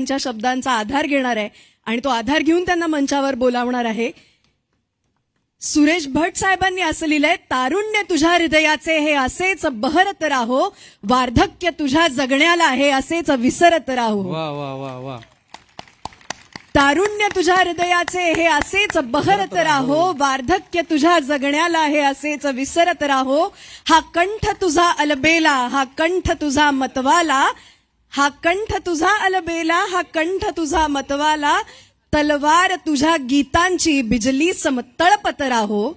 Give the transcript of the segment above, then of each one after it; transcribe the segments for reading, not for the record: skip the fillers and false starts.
त्यांच्या शब्दांचा आधार घेणार आहे आणि तो आधार घेऊन त्यांना मंचावर बोलावणार आहे. सुरेश भट साहेबांनी असं लिहिलंय, तारुण्य तुझ्या हृदयाचे हे असेच बहरत राहो, वार्धक्य तुझ्या जगण्याला हे असेच विसरत राहो. वा वा वा वा. तारुण्य तुझ्या हृदयाचे हे असेच बहरत राहो, वार्धक्य तुझ्या जगण्याला हे असेच विसरत राहो. हा कंठ तुझा अलबेला, हा कंठ तुझा मतवाला, हा कंठ तुझा अलबेला, हा कंठ तुझा मतवाला, तलवार तुझ्या गीतांची बिजली समतळपत राहो.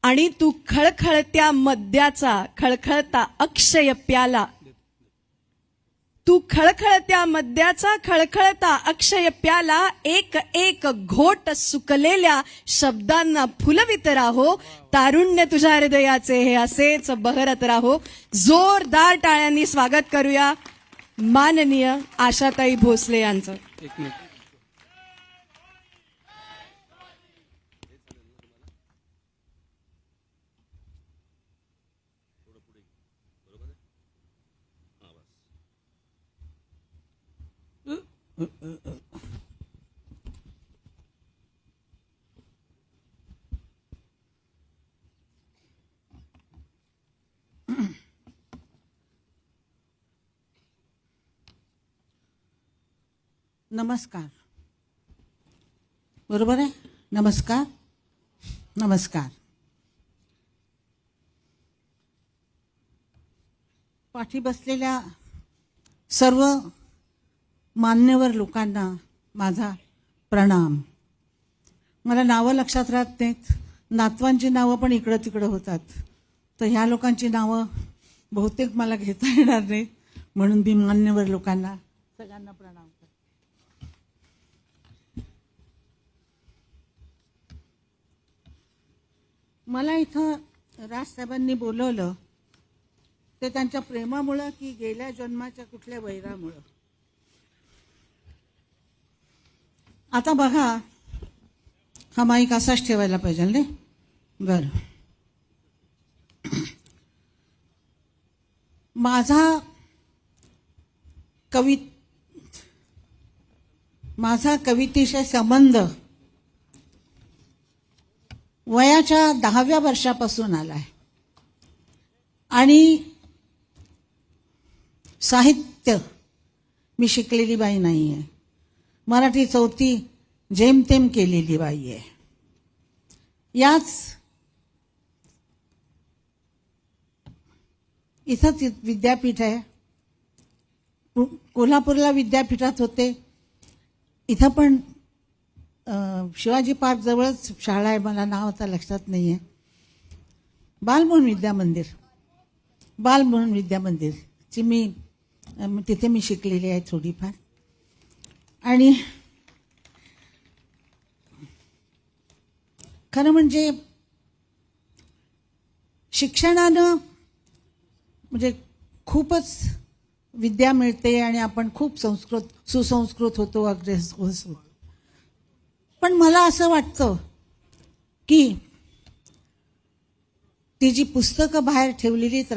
आणि तू खळखळत्या मद्याचा खळखळता अक्षय प्याला, तू खळखळत्या मद्याचा खळखळता अक्षय प्याला, एक एक घोट सुकलेल्या शब्दांना फुलवित राहो. तारुण्य तुझ्या हृदयाचे हे असेच बहरत राहो. जोरदार टाळ्यांनी स्वागत करूया माननीय आशाताई भोसले यांचं. एक मिनिट. नमस्कार. बरोबर आहे. नमस्कार नमस्कार. पाठी बसलेल्या सर्व मान्यवर लोकांना माझा प्रणाम. मला नावं लक्षात राहत नाहीत, नातवांची नावं पण इकडं तिकडं होतात, तर ह्या लोकांची नावं बहुतेक मला घेता येणार नाही, म्हणून मी मान्यवर लोकांना सगळ्यांना प्रणाम करते. मला इथं राजसाहेबांनी बोलवलं ते त्यांच्या प्रेमामुळं की गेल्या जन्माच्या कुठल्या वैरामुळं. आता बघा, हा माईक असाच ठेवायला पाहिजे ना. बरं, माझा कवितेशी संबंध वयाच्या 10व्या वर्षापासून आलाय आणि साहित्य मी शिकलेली बाई नाही आहे. मराठी 4थी जेमतेम केलेली बाई आहे. याच इथंच विद्यापीठ आहे. कोल्हापूरला विद्यापीठात होते. इथं पण शिवाजी पार्क जवळच शाळा आहे, मला नाव आता लक्षात नाही आहे. बालमोहन विद्या मंदिरची तिथे मी शिकलेली आहे थोडीफार. आणि खरं म्हणजे शिक्षणानं म्हणजे खूपच विद्या मिळते आणि आपण खूप सुसंस्कृत होतो, अग्रेसर होतो. पण मला असं वाटतं की ती जी पुस्तकं बाहेर ठेवलेली आहेत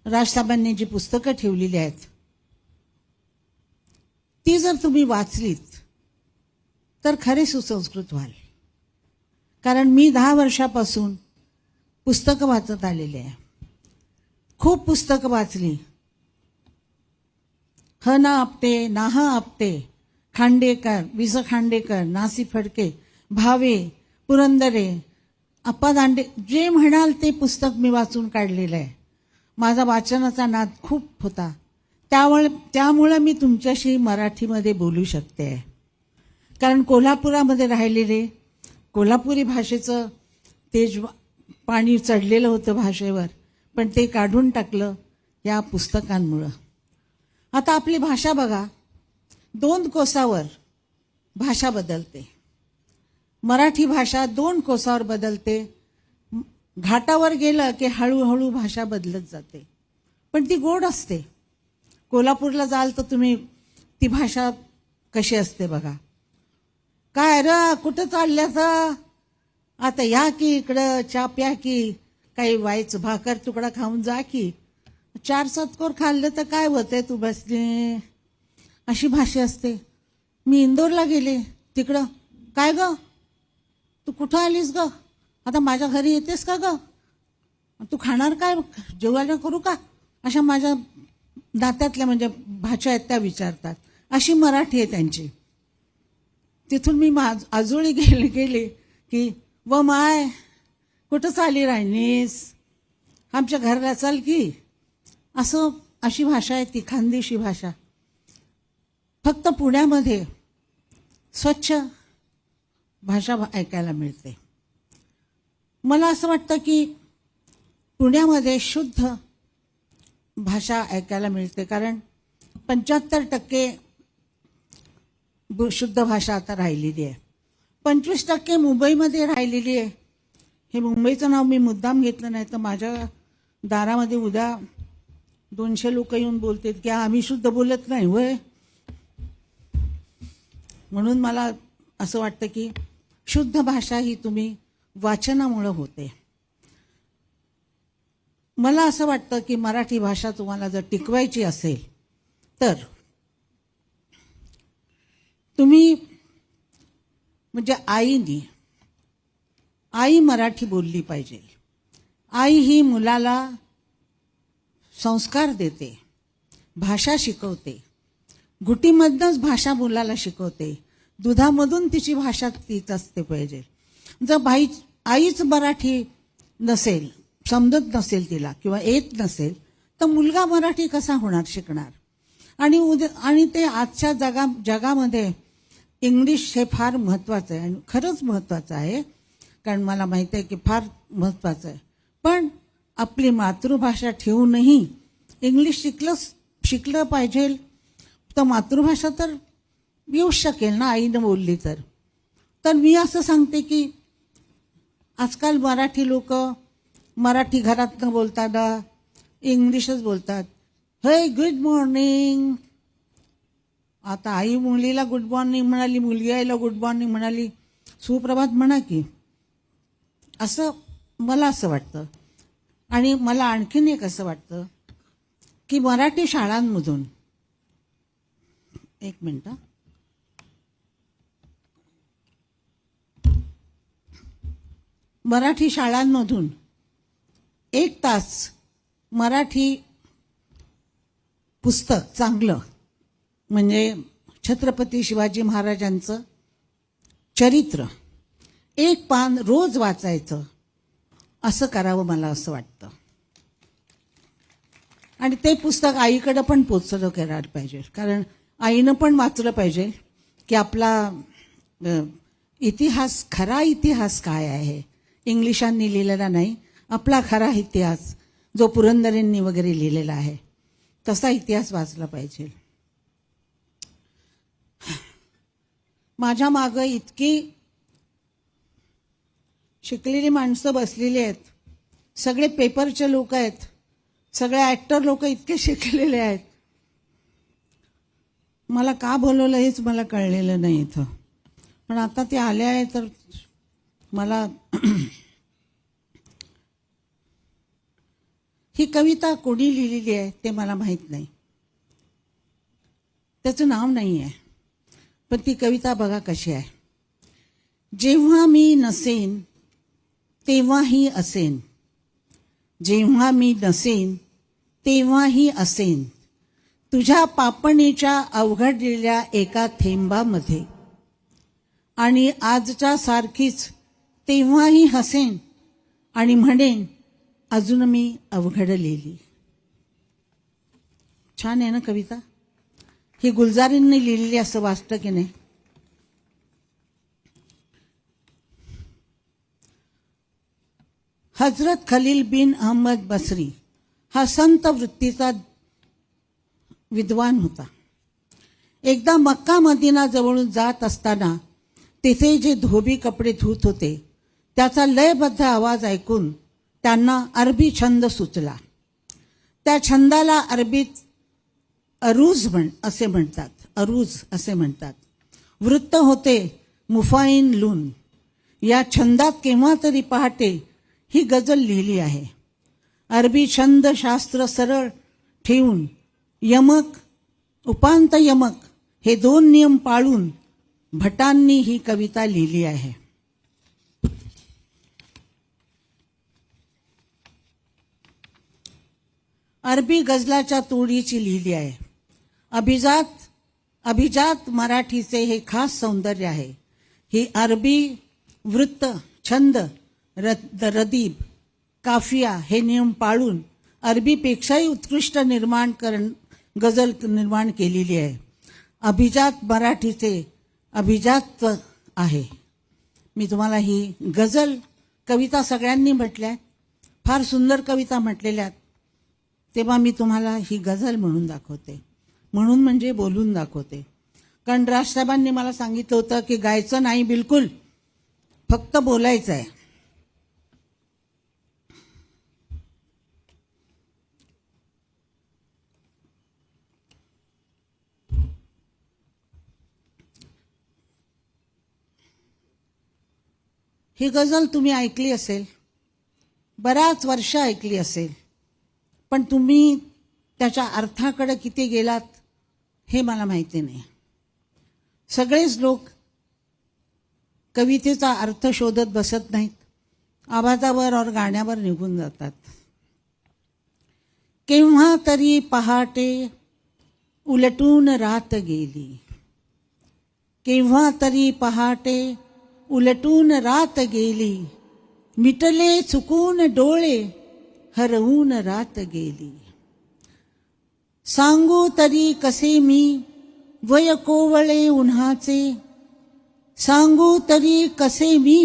राजसाहेबांनी जी पुस्तकं ठेवलेली आहेत ती जर तुम्ही वाचलीत तर खरे सुसंस्कृत व्हाल. कारण मी 10 वर्षापासून पुस्तकं वाचत आलेले आहे. खूप पुस्तकं वाचली. ह ना आपटे, नाहा आपटे, खांडेकर, वि.स. खांडेकर, नासी फडके, भावे, पुरंदरे, अप्पा दांडे, जे म्हणाल ते पुस्तक मी वाचून काढलेलं आहे. माझा वाचनाचा नाद खूप होता. त्यामुळे मी तुमच्याशी मराठीमध्ये बोलू शकते. कारण कोल्हापुरामध्ये राहिलेले कोल्हापुरी भाषेचं तेज पाणी चढलेलं होतं भाषेवर, पण ते काढून टाकलं या पुस्तकांमुळं. आता आपली भाषा बघा, 2 कोसावर भाषा बदलते. मराठी भाषा 2 कोसावर बदलते. घाटावर गेलं की हळूहळू भाषा बदलत जाते, पण ती गोड असते. कोल्हापूरला जाल तर तुम्ही ती भाषा कशी असते बघा. काय र कुठं चालल्यास, आता या की इकडं, चा प्या की, काही व्हायचं भाकर तुकडा खाऊन जा की. 4 सतकोर खाल्लं तर काय होतंय, तू बसली अशी भाषा असते. मी इंदोरला गेले, तिकडं काय ग, तू कुठं आलीस ग, आता माझ्या घरी येतेस का ग, तू खाणार काय, जेवायला करू का, अशा माझ्या दात्यातल्या म्हणजे भाषा आहेत त्या विचारतात. अशी मराठी आहे त्यांची. तिथून मी आजोळी गेले की व माय कुठं चाली राहिनीस, आमच्या घरला चाल की, असं अशी भाषा आहे ती खानदेशी भाषा. फक्त पुण्यामध्ये स्वच्छ भाषा ऐकायला मिळते. मला असं वाटतं की पुण्यामध्ये शुद्ध भाषा ऐकायला मिळते, कारण 75% शुद्ध भाषा आता राहिलेली आहे. 25% मुंबईमध्ये राहिलेली आहे. हे मुंबईचं नाव मी मुद्दाम घेतलं नाही तर माझ्या दारामध्ये उद्या 200 लोक येऊन बोलतात की आम्ही शुद्ध बोलत नाही होय. म्हणून मला असं वाटतं की शुद्ध भाषा ही तुम्ही वाचनामुळं होते. मला असं वाटतं की मराठी भाषा तुम्हाला जर टिकवायची असेल तर तुम्ही म्हणजे आई मराठी बोलली पाहिजे. आई ही मुलाला संस्कार देते, भाषा शिकवते, घुटीमधनंच भाषा मुलाला शिकवते, दुधामधून तिची भाषा तीच असते पाहिजे. जर आईच मराठी नसेल, समजत नसेल तिला किंवा येत नसेल तर मुलगा मराठी कसा होणार, शिकणार. आणि ते आजच्या जगामध्ये इंग्लिश हे फार महत्त्वाचं आहे आणि खरंच महत्त्वाचं आहे, कारण मला माहिती आहे की फार महत्त्वाचं आहे. पण आपली मातृभाषा ठेवूनही इंग्लिश शिकलं पाहिजे. तर मातृभाषा तर येऊच शकेल ना आईनं बोलली तर. तर मी असं सांगते की आजकाल मराठी लोक मराठी घरात न बोलताना इंग्लिशच बोलतात. हे गुड मॉर्निंग, आता आई मुलीला गुड मॉर्निंग म्हणाली, मुलगी आईला गुड मॉर्निंग म्हणाली, सुप्रभात म्हणा की, असं मला असं वाटतं. आणि मला आणखीन एक असं वाटतं की मराठी शाळांमधून एक मिनिट, मराठी शाळांमधून 1 तास मराठी पुस्तक चांगलं म्हणजे छत्रपती शिवाजी महाराजांचं चरित्र 1 पान रोज वाचायचं, असं करावं मला असं वाटतं. आणि ते पुस्तक आईकडं पण पोचलं करायला पाहिजे, कारण आईनं पण वाचलं पाहिजे की आपला इतिहास, खरा इतिहास काय आहे, इंग्लिशांनी लिहिलेला नाही, आपला खरा इतिहास जो पुरंदरेंनी वगैरे लिहिलेला आहे तसा इतिहास वाचला पाहिजे. माझ्या मागं इतकी शिकलेली माणसं बसलेली आहेत, सगळे पेपरचे लोक आहेत, सगळे ॲक्टर लोक इतके शिकलेले आहेत. मला का बोलवलं हेच मला कळलेलं नाही इथं, पण आता ते आले आहे तर मला ही कविता कोणी लिहिलेली आहे ते मला माहीत नाही, त्याचं नाव नाही आहे, पण ती कविता बघा कशी आहे. जेव्हा मी नसेन तेव्हाही असेन, जेव्हा मी नसेन तेव्हाही असेन, तुझ्या पापणीच्या अवघडलेल्या एका थेंबामध्ये, आणि आजच्या सारखीच तेव्हाही हसेन आणि म्हणेन अजून मी अवघडलेली. छान आहे ना कविता. ही गुलजारींनी लिहिलेली असं वाटतं की नाही. हजरत खलील बिन अहमद बसरी हा संत वृत्तीचा विद्वान होता. एकदा मक्का मदिना जवळून जात असताना तिथे जे धोबी कपडे धुत होते त्याचा लयबद्ध आवाज ऐकून त्यांना अरबी छंद सुचला. त्या छंदाला अरबीत अरूज असे म्हणतात. वृत्त होते मुफाईन लून. या छंदात केव्हा तरी पहाटे ही गजल लिहिली आहे. अरबी छंद शास्त्र सरळ ठेवून यमक, उपांत यमक हे 2 नियम पाळून भटांनी ही कविता लिहिली आहे. अरबी गझलाच्या तोडीची लिहिली आहे. अभिजात मराठीचे हे खास सौंदर्य आहे. ही अरबी वृत्त, छंद, रदीब, काफिया हे नियम पाळून अरबीपेक्षाही उत्कृष्ट गझल निर्माण केलेली आहे. अभिजात मराठीचे अभिजात आहे. मी तुम्हाला ही गझल कविता सगळ्यांनी म्हटल्या, फार सुंदर कविता म्हटलेल्या आहेत. तेव्हा मी तुम्हाला ही गझल म्हणून दाखवते. म्हणून म्हणजे बोलून दाखवते. कारण राजसाहेबांनी मला सांगितलं होतं की गायचं नाही बिलकुल, फक्त बोलायचं आहे. ही गझल तुम्ही ऐकली असेल, बऱ्याच वर्ष ऐकली असेल, पण तुम्ही त्याच्या अर्थाकडे किती गेलात हे मला माहिती नाही. सगळेच लोक कवितेचा अर्थ शोधत बसत नाहीत, आवाजावर और गाण्यावर निघून जातात. केव्हा तरी पहाटे उलटून रात गेली, केव्हा तरी पहाटे उलटून रात गेली, मिटले चुकून डोळे हरवून रात गेली. सांगू तरी कसे मी वय कोवळे उन्हाचे, सांगू तरी कसे मी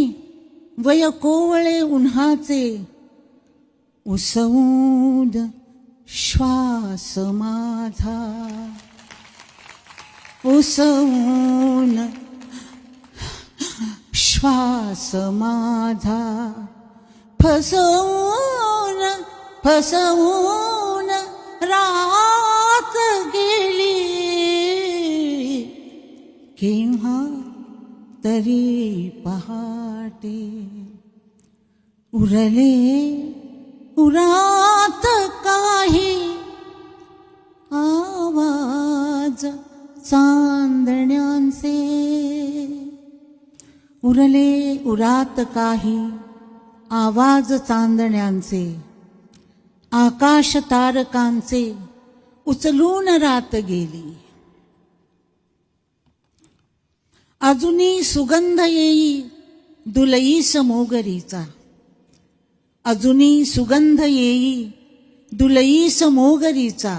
वय कोवळे उन्हाचे, उसवून श्वास माझा, उसवून श्वास माझा, फसवून फसवून रात गेली, केव्हा तरी पहाटे उरले उरात काही आवाज चांदण्यांचे, उरले उरात काही आवाज चांदण्यांचे, आकाश तारकांचे उचलून रात गेली. अजूनी सुगंध येई दुलईस मोगरीचा, अजूनी सुगंध येई दुलईस मोगरीचा,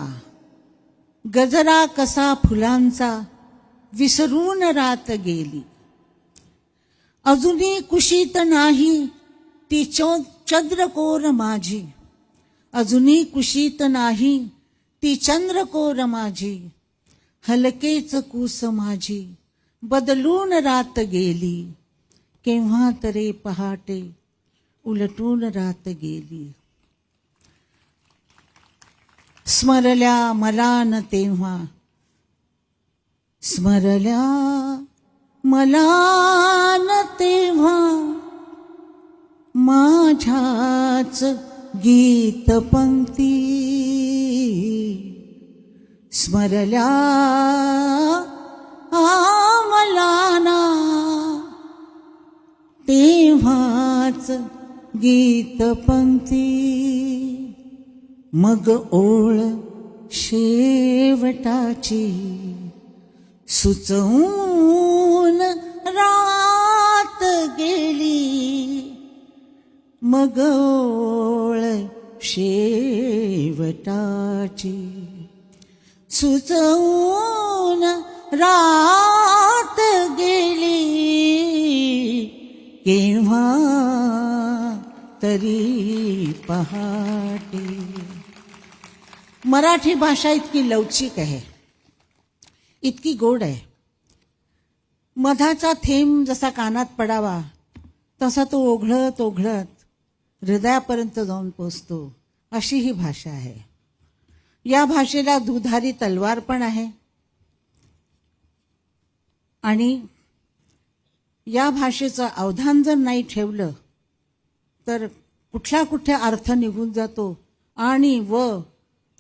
गजरा कसा फुलांचा विसरून रात गेली. अजूनी कुशीत नाही ती चंद्रकोर माझी, अजूनी कुशीत नाही ती चंद्रकोर माझी, हलकेच कूस माझी बदलून रात गेली, केव्हा तरी पहाटे उलटून रात गेली. स्मरल्या मला न तेव्हा, स्मरल्या मला न तेव्हा, माझ्याच गीत पंक्ती स्मरल्या मला ना तेव्हाच गीत पंक्ती, मग ओळ शेवटाची सुचवून रात गेली, मग ओळ शेवटाची सुचवून रात गेली, केव्हा तरी पहाटे. मराठी भाषा इतकी लवचिक आहे, इतकी गोड आहे. मधाचा थेंब जसा कानात पडावा तसा तो ओघळत ओघळत हृदयापर्यंत जाऊन पोचतो, अशी ही भाषा आहे. या भाषेला दुधारी तलवार पण आहे. आणि या भाषेचं अवधान जर नाही ठेवलं तर कुठल्या कुठल्या अर्थ निघून जातो आणि व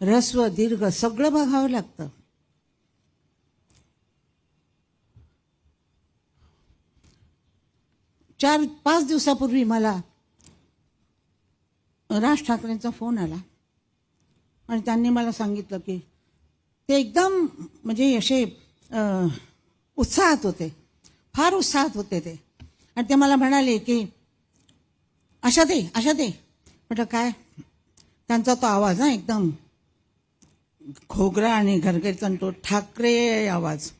ऱ्हस्व दीर्घ सगळं बघावं लागतं. 4-5 दिवसापूर्वी मला राज ठाकरेंचा फोन आला आणि त्यांनी मला सांगितलं की ते एकदम म्हणजे असे उत्साहात होते, फार उत्साहात होते ते. आणि ते मला म्हणाले की आशा ते म्हटलं काय. त्यांचा तो आवाज एकदम खोगरा आणि घरगरीत तो ठाकरे आवाज.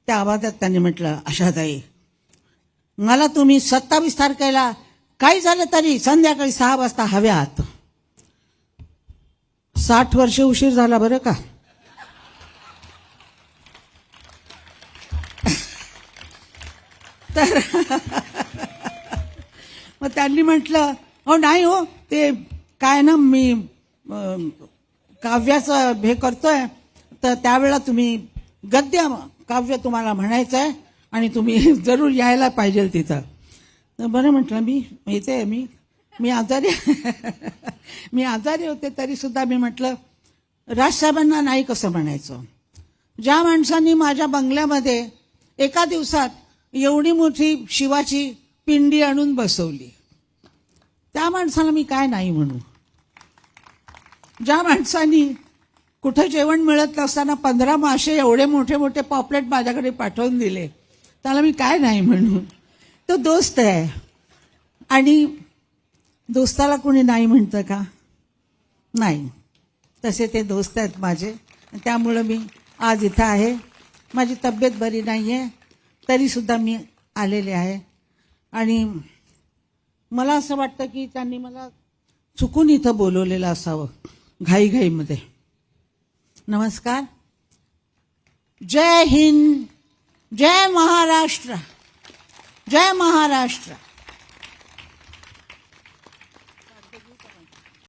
त्या आवाजात त्यांनी म्हटलं आशाताई, मला तुम्ही 27 तारखेला काही झालं तरी संध्याकाळी 6 वाजता हव्यात. 60 वर्ष उशीर झाला बरं का. तर मग त्यांनी म्हटलं नाही हो, ते काय ना मी काव्याचं हे करतोय, तर त्यावेळेला तुम्ही गद्य काव्य तुम्हाला म्हणायचं आहे आणि तुम्ही जरूर यायला पाहिजे तिथं. तर बरं म्हटलं मी येते. मी आजारी होते तरी सुद्धा मी म्हटलं राजसाहेबांना नाही कसं म्हणायचं. ज्या माणसांनी माझ्या बंगल्यामध्ये एका दिवसात एवढी मोठी शिवाची पिंडी आणून बसवली, त्या माणसाला मी काय नाही म्हणू. ज्या माणसांनी कुठं जेवण मिळत नसताना 15 मासे एवढे मोठे मोठे पॉपलेट माझ्याकडे पाठवून दिले, त्याला मी काय नाही म्हणू. तो दोस्त आहे आणि दोस्ताला कोणी नाही म्हणतं का? नाही. तसे ते दोस्त आहेत माझे. त्यामुळं मी आज इथं आहे. माझी तब्येत बरी नाही आहे तरीसुद्धा मी आलेले आहे. आणि मला असं वाटतं की त्यांनी मला चुकून इथं बोलवलेलं असावं घाईघाईमध्ये. नमस्कार. जय हिंद, जय महाराष्ट्र, जय महाराष्ट्र.